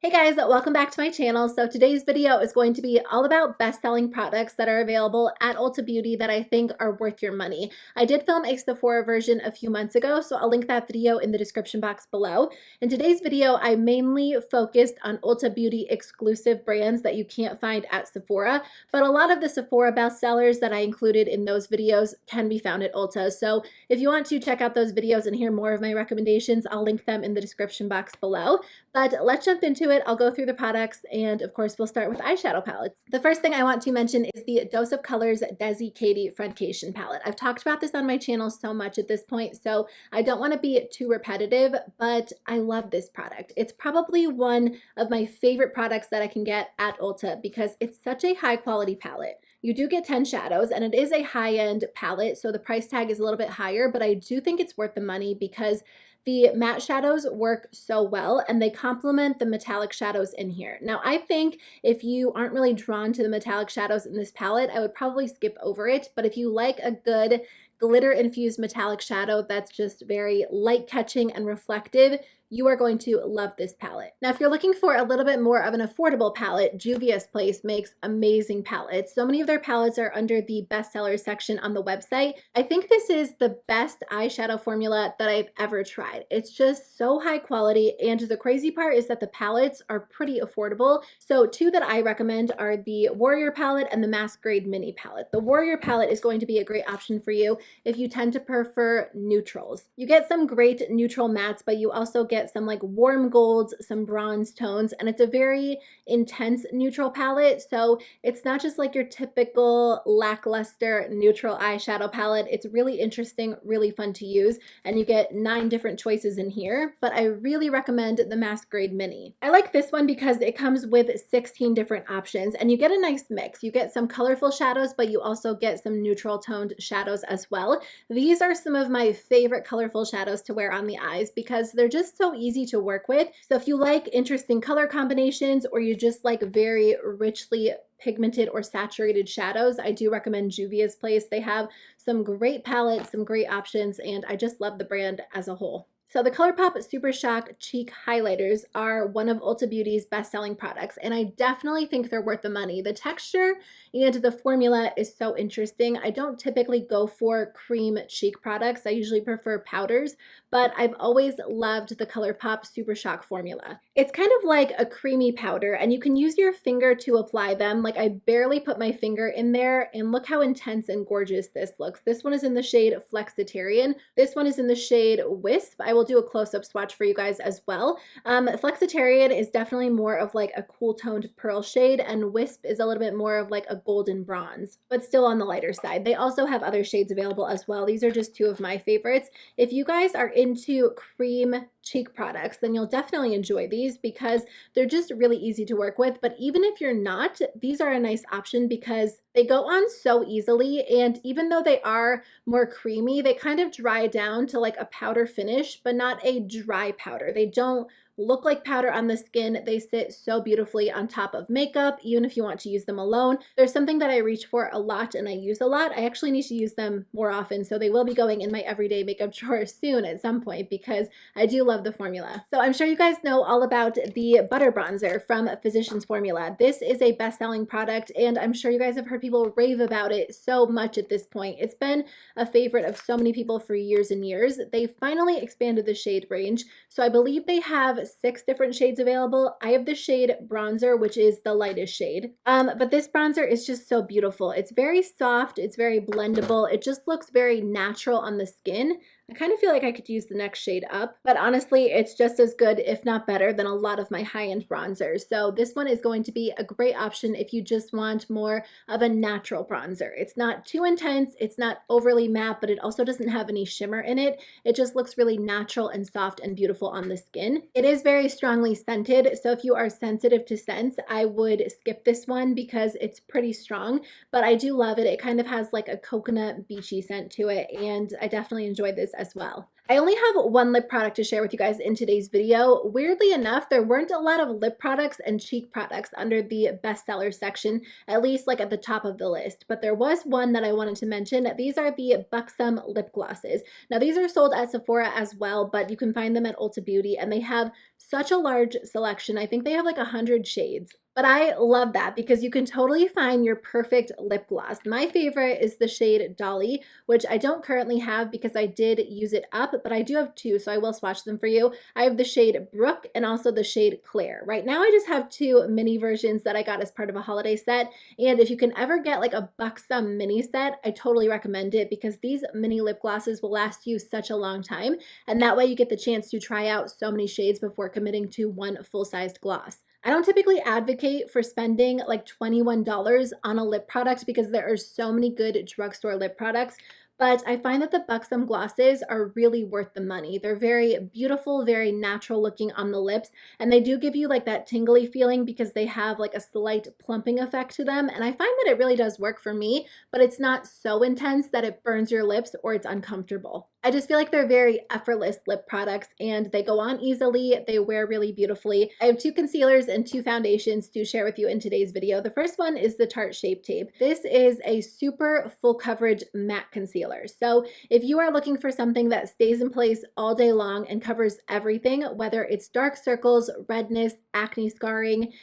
Hey guys, welcome back to my channel. So today's video is going to be all about best-selling products that are available at Ulta Beauty that I think are worth your money. I did film a Sephora version a few months ago, so I'll link that video in the description box below. In today's video, I mainly focused on Ulta Beauty exclusive brands that you can't find at Sephora, but a lot of the Sephora bestsellers that I included in those videos can be found at Ulta. So if you want to check out those videos and hear more of my recommendations, I'll link them in the description box below. But let's jump into it. I'll go through the products, and of course we'll start with eyeshadow palettes. The first thing I want to mention is the Dose of Colors Desi Katy Friendcation palette. I've talked about this on my channel so much at this point, so I don't want to be too repetitive, but I love this product. It's probably one of my favorite products that I can get at Ulta because it's such a high quality palette. You do get 10 shadows, and it is a high-end palette, so the price tag is a little bit higher, but I do think it's worth the money because the matte shadows work so well and they complement the metallic shadows in here. Now, I think if you aren't really drawn to the metallic shadows in this palette, I would probably skip over it. But if you like a good glitter-infused metallic shadow that's just very light-catching and reflective, you are going to love this palette. Now, if you're looking for a little bit more of an affordable palette, Juvia's place makes amazing palettes. So many of their palettes are under the bestseller section on the website. I think this is the best eyeshadow formula that I've ever tried. It's just so high quality, and the crazy part is that the palettes are pretty affordable. So two that I recommend are the Warrior palette and the Masquerade mini palette. The Warrior palette is going to be a great option for you if you tend to prefer neutrals. You get some great neutral mattes, but you also get some like warm golds, some bronze tones, and it's a very intense neutral palette. So it's not just like your typical lackluster neutral eyeshadow palette. It's really interesting, really fun to use, and you get 9 different choices in here, but I really recommend the Masquerade Mini. I like this one because it comes with 16 different options, and you get a nice mix. You get some colorful shadows, but you also get some neutral toned shadows as well. These are some of my favorite colorful shadows to wear on the eyes because they're just so easy to work with. So if you like interesting color combinations or you just like very richly pigmented or saturated shadows, I do recommend Juvia's place. They have some great palettes, some great options, and I just love the brand as a whole. So the ColourPop Super Shock Cheek Highlighters are one of Ulta Beauty's best-selling products, and I definitely think they're worth the money. The texture and the formula is so interesting. I don't typically go for cream cheek products. I usually prefer powders, but I've always loved the ColourPop Super Shock formula. It's kind of like a creamy powder, and you can use your finger to apply them. Like, I barely put my finger in there, and look how intense and gorgeous this looks. This one is in the shade Flexitarian. This one is in the shade Wisp. I will do a close-up swatch for you guys as well. Flexitarian is definitely more of like a cool toned pearl shade, and Wisp is a little bit more of like a golden bronze, but still on the lighter side. They also have other shades available as well. These are just 2 of my favorites. If you guys are into cream cheek products, then you'll definitely enjoy these because they're just really easy to work with. But even if you're not, these are a nice option because they go on so easily, and even though they are more creamy, they kind of dry down to like a powder finish, but not a dry powder. They don't look like powder on the skin. They sit so beautifully on top of makeup, even if you want to use them alone. There's something that I reach for a lot and I use a lot. I actually need to use them more often, so they will be going in my everyday makeup drawer soon at some point because I do love the formula. So I'm sure you guys know all about the Butter Bronzer from Physicians Formula. This is a best-selling product, and I'm sure you guys have heard people rave about it so much at this point. It's been a favorite of so many people for years and years. They finally expanded the shade range, so I believe they have 6 different shades available. I have the shade Bronzer, which is the lightest shade. But this bronzer is just so beautiful. It's very soft, it's very blendable. It just looks very natural on the skin. I kind of feel like I could use the next shade up, but honestly, it's just as good, if not better, than a lot of my high-end bronzers. So this one is going to be a great option if you just want more of a natural bronzer. It's not too intense, it's not overly matte, but it also doesn't have any shimmer in it. It just looks really natural and soft and beautiful on the skin. It is very strongly scented, so if you are sensitive to scents, I would skip this one because it's pretty strong, but I do love it. It kind of has like a coconut beachy scent to it, and I definitely enjoyed this as well. I only have one lip product to share with you guys in today's video. Weirdly enough, there weren't a lot of lip products and cheek products under the bestseller section, at least like at the top of the list. But there was one that I wanted to mention. These are the Buxom lip glosses. Now these are sold at Sephora as well, but you can find them at Ulta Beauty, and they have such a large selection. I think they have like 100 shades. But I love that because you can totally find your perfect lip gloss. My favorite is the shade Dolly, which I don't currently have because I did use it up, but I do have two, so I will swatch them for you. I have the shade Brook and also the shade Claire. Right now I just have two mini versions that I got as part of a holiday set, and if you can ever get like a Buxom mini set, I totally recommend it because these mini lip glosses will last you such a long time, and that way you get the chance to try out so many shades before committing to one full-sized gloss. I don't typically advocate for spending like $21 on a lip product because there are so many good drugstore lip products, but I find that the Buxom glosses are really worth the money. They're very beautiful, very natural looking on the lips, and they do give you like that tingly feeling because they have like a slight plumping effect to them, and I find that it really does work for me, but it's not so intense that it burns your lips or it's uncomfortable. I just feel like they're very effortless lip products and they go on easily, they wear really beautifully. I have two concealers and two foundations to share with you in today's video. The first one is the Tarte Shape Tape. This is a super full coverage matte concealer. So if you are looking for something that stays in place all day long and covers everything, whether it's dark circles, redness, acne scarring,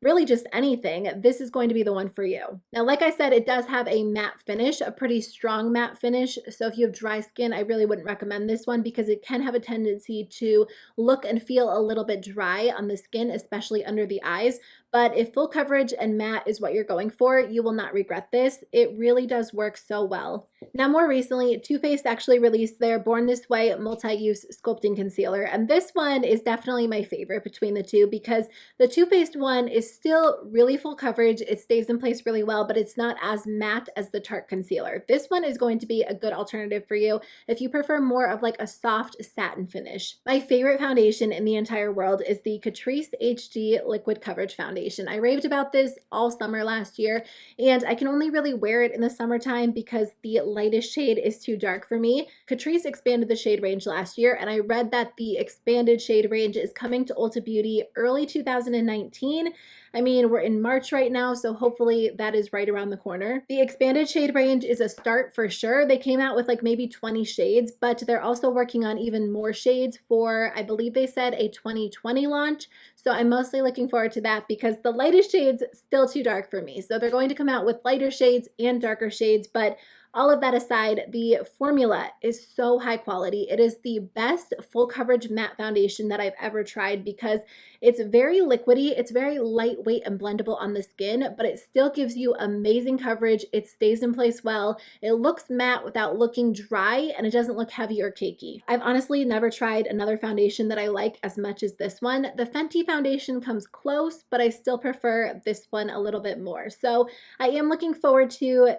really just anything, this is going to be the one for you. Now, like I said, it does have a matte finish, a pretty strong matte finish. So if you have dry skin, I really wouldn't recommend this one because it can have a tendency to look and feel a little bit dry on the skin, especially under the eyes. But if full coverage and matte is what you're going for, you will not regret this. It really does work so well. Now, more recently, Too Faced actually released their Born This Way multi-use sculpting concealer, and this one is definitely my favorite between the two because the Too Faced one is still really full coverage. It stays in place really well, but it's not as matte as the Tarte concealer. This one is going to be a good alternative for you if you prefer more of like a soft satin finish. My favorite foundation in the entire world is the Catrice HD Liquid Coverage Foundation. I raved about this all summer last year, and I can only really wear it in the summertime because the lightest shade is too dark for me. Catrice expanded the shade range last year, and I read that the expanded shade range is coming to Ulta Beauty early 2019. I mean, we're in March right now, so hopefully that is right around the corner. The expanded shade range is a start for sure. They came out with like maybe 20 shades, but they're also working on even more shades for, I believe they said, a 2020 launch. So I'm mostly looking forward to that because the lightest shades still too dark for me. So they're going to come out with lighter shades and darker shades, but all of that aside, the formula is so high quality. It is the best full coverage matte foundation that I've ever tried because it's very liquidy, it's very lightweight and blendable on the skin, but it still gives you amazing coverage. It stays in place well. It looks matte without looking dry, and it doesn't look heavy or cakey. I've honestly never tried another foundation that I like as much as this one. The Fenty foundation comes close, but I still prefer this one a little bit more. So I am looking forward to,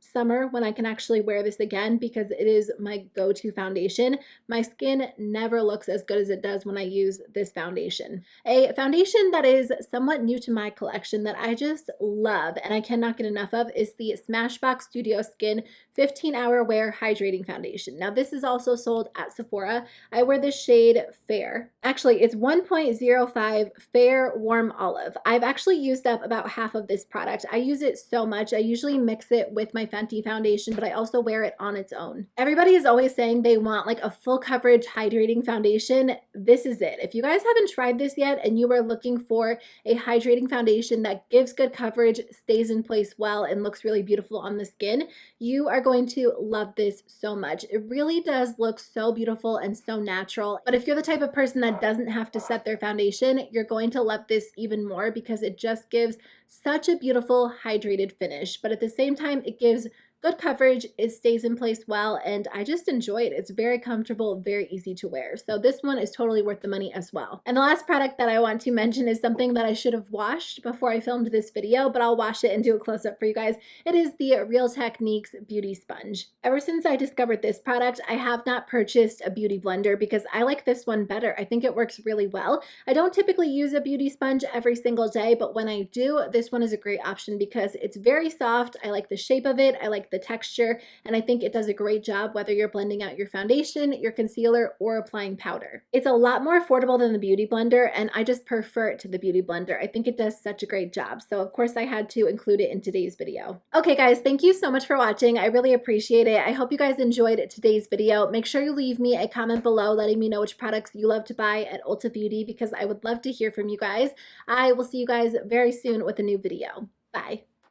summer when I can actually wear this again because it is my go-to foundation. My skin never looks as good as it does when I use this foundation. A foundation that is somewhat new to my collection that I just love and I cannot get enough of is the Smashbox Studio Skin 15-Hour Wear Hydrating Foundation. Now this is also sold at Sephora. I wear the shade Fair. Actually, it's 1.05 Fair Warm Olive. I've actually used up about half of this product. I use it so much. I usually mix it with my Fenty foundation, but I also wear it on its own. Everybody is always saying they want like a full coverage hydrating foundation. This is it. If you guys haven't tried this yet and you are looking for a hydrating foundation that gives good coverage, stays in place well, and looks really beautiful on the skin, you are going to love this so much. It really does look so beautiful and so natural. But if you're the type of person that doesn't have to set their foundation, you're going to love this even more because it just gives such a beautiful hydrated finish. But at the same time, it gives good coverage, it stays in place well, and I just enjoy it. It's very comfortable, very easy to wear. So this one is totally worth the money as well. And the last product that I want to mention is something that I should have washed before I filmed this video, but I'll wash it and do a close-up for you guys. It is the Real Techniques Beauty Sponge. Ever since I discovered this product, I have not purchased a beauty blender because I like this one better. I think it works really well. I don't typically use a beauty sponge every single day, but when I do, this one is a great option because it's very soft. I like the shape of it. I like the texture, and I think it does a great job whether you're blending out your foundation, your concealer, or applying powder. It's a lot more affordable than the Beauty Blender, and I just prefer it to the Beauty Blender. I think it does such a great job, so of course I had to include it in today's video. Okay guys, thank you so much for watching. I really appreciate it. I hope you guys enjoyed today's video. Make sure you leave me a comment below letting me know which products you love to buy at Ulta Beauty, because I would love to hear from you guys. I will see you guys very soon with a new video. Bye.